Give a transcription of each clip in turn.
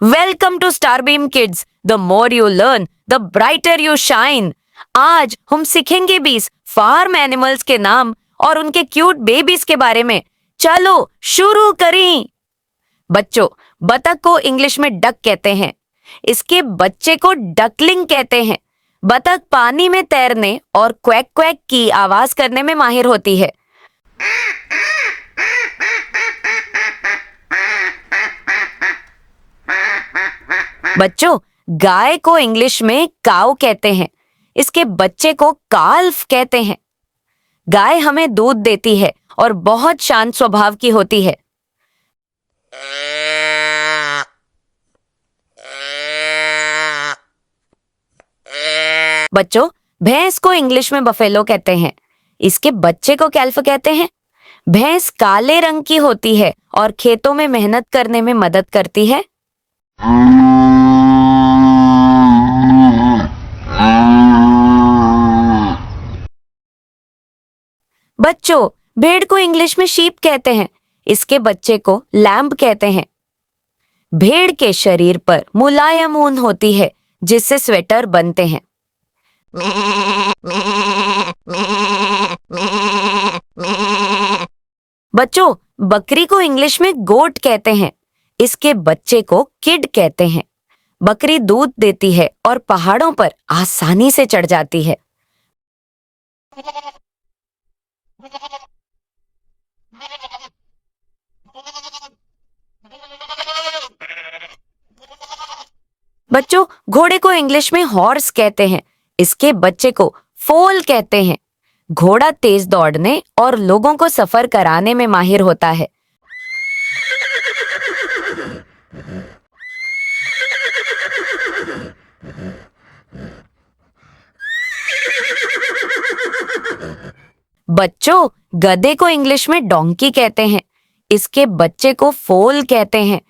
Welcome to Starbeam kids. The more you learn the brighter you shine. आज हम सीखेंगे 20 farm animals के नाम और उनके क्यूट बेबीज के बारे में। चलो शुरू करें। बच्चों, बतख को इंग्लिश में डक कहते हैं। इसके बच्चे को डकलिंग कहते हैं। बतख पानी में तैरने और क्वैक क्वैक की आवाज करने में माहिर होती है। बच्चों, गाय को इंग्लिश में काऊ कहते हैं। इसके बच्चे को काल्फ कहते हैं। गाय हमें दूध देती है और बहुत शांत स्वभाव की होती है। बच्चों, भैंस को इंग्लिश में बफेलो कहते हैं। इसके बच्चे को कैल्फ कहते हैं। भैंस काले रंग की होती है और खेतों में मेहनत करने में मदद करती है। बच्चों, भेड़ को इंग्लिश में शीप कहते हैं। इसके बच्चे को लैम्ब कहते हैं। भेड़ के शरीर पर मुलायम ऊन होती है जिससे स्वेटर बनते हैं। बच्चों, बकरी को इंग्लिश में गोट कहते हैं। इसके बच्चे को किड कहते हैं। बकरी दूध देती है और पहाड़ों पर आसानी से चढ़ जाती है। बच्चों, घोड़े को इंग्लिश में हॉर्स कहते हैं। इसके बच्चे को फोल कहते हैं। घोड़ा तेज दौड़ने और लोगों को सफर कराने में माहिर होता है। बच्चों, गधे को इंग्लिश में डोंकी कहते हैं। इसके बच्चे को फोल कहते हैं।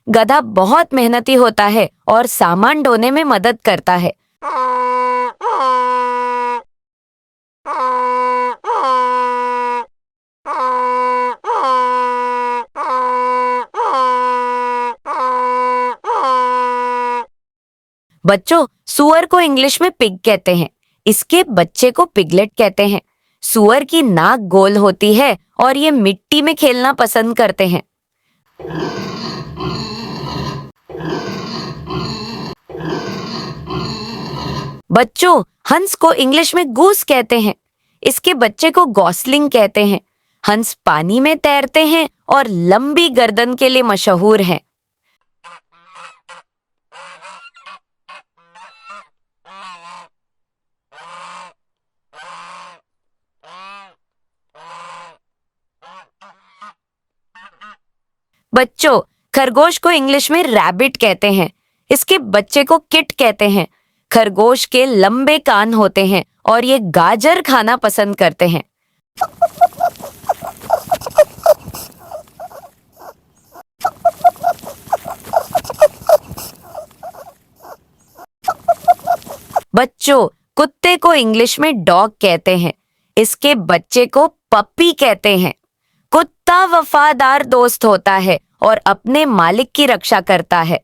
गधा बहुत मेहनती होता है और सामान ढोने में मदद करता है। बच्चों, सुअर को इंग्लिश में पिग कहते हैं। इसके बच्चे को पिगलेट कहते हैं। सुअर की नाक गोल होती है और ये मिट्टी में खेलना पसंद करते हैं। बच्चों, हंस को इंग्लिश में गूस कहते हैं। इसके बच्चे को गॉसलिंग कहते हैं। हंस पानी में तैरते हैं और लंबी गर्दन के लिए मशहूर हैं। बच्चों, खरगोश को इंग्लिश में रैबिट कहते हैं। इसके बच्चे को किट कहते हैं। खरगोश के लंबे कान होते हैं और ये गाजर खाना पसंद करते हैं। बच्चों, कुत्ते को इंग्लिश में डॉग कहते हैं। इसके बच्चे को पप्पी कहते हैं। कुत्ता वफादार दोस्त होता है और अपने मालिक की रक्षा करता है।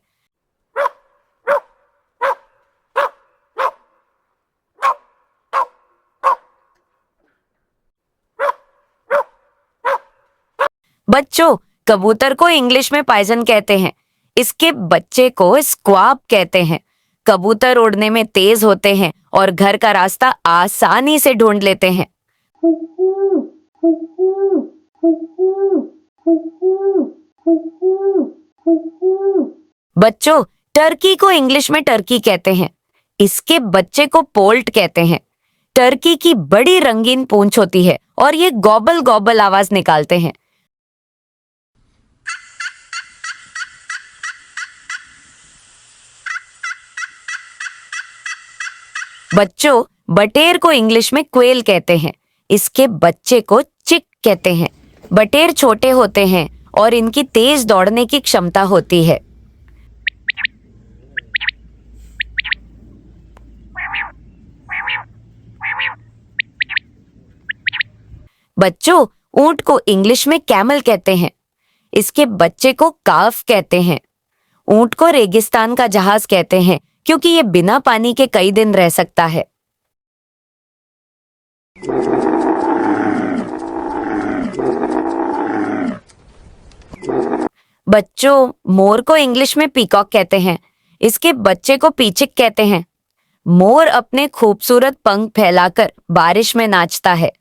बच्चों, कबूतर को इंग्लिश में पाइजन कहते हैं। इसके बच्चे को स्क्वाब कहते हैं। कबूतर उड़ने में तेज होते हैं और घर का रास्ता आसानी से ढूंढ लेते हैं। बच्चों, टर्की को इंग्लिश में टर्की कहते हैं। इसके बच्चे को पोल्ट कहते हैं। टर्की की बड़ी रंगीन पूंछ होती है और ये गॉबल गॉबल आवाज निकालते हैं। बच्चों, बटेर को इंग्लिश में क्वेल कहते हैं। इसके बच्चे को चिक कहते हैं। बटेर छोटे होते हैं और इनकी तेज दौड़ने की क्षमता होती है। बच्चों, ऊंट को इंग्लिश में कैमल कहते हैं। इसके बच्चे को काफ कहते हैं। ऊंट को रेगिस्तान का जहाज कहते हैं क्योंकि ये बिना पानी के कई दिन रह सकता है। बच्चों, मोर को इंग्लिश में पीकॉक कहते हैं। इसके बच्चे को पीचिक कहते हैं। मोर अपने खूबसूरत पंख फैलाकर बारिश में नाचता है।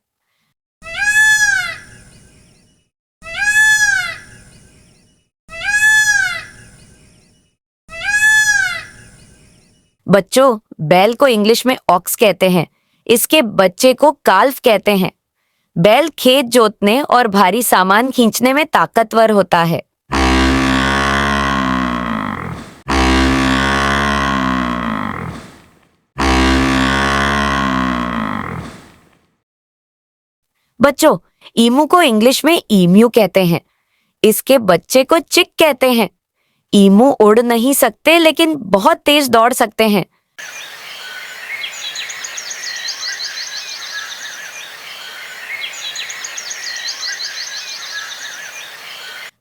बच्चों, बैल को इंग्लिश में ऑक्स कहते हैं। इसके बच्चे को काल्फ कहते हैं। बैल खेत जोतने और भारी सामान खींचने में ताकतवर होता है। बच्चों, ईमू को इंग्लिश में ईम्यू कहते हैं। इसके बच्चे को चिक कहते हैं। ईमू उड़ नहीं सकते लेकिन बहुत तेज दौड़ सकते हैं।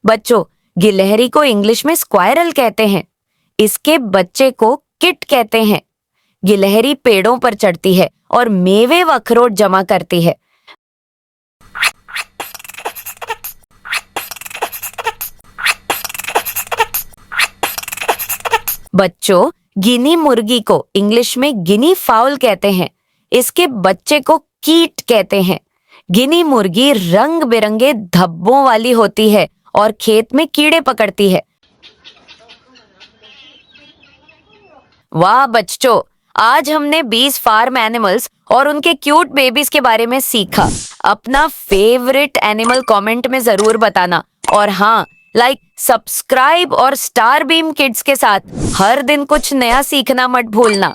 बच्चों, गिलहरी को इंग्लिश में स्क्वायरल कहते हैं। इसके बच्चे को किट कहते हैं। गिलहरी पेड़ों पर चढ़ती है और मेवे व अखरोट जमा करती है। बच्चों, गिनी मुर्गी को इंग्लिश में गिनी फाउल कहते हैं। इसके बच्चे को कीट कहते हैं। गिनी मुर्गी रंग बिरंगे धब्बों वाली होती है और खेत में कीड़े पकड़ती है। वाह बच्चों, आज हमने 20 फार्म एनिमल्स और उनके क्यूट बेबीज के बारे में सीखा। अपना फेवरेट एनिमल कमेंट में जरूर बताना। और हाँ, लाइक, सब्सक्राइब और स्टार बीम किड्स के साथ हर दिन कुछ नया सीखना मत भूलना।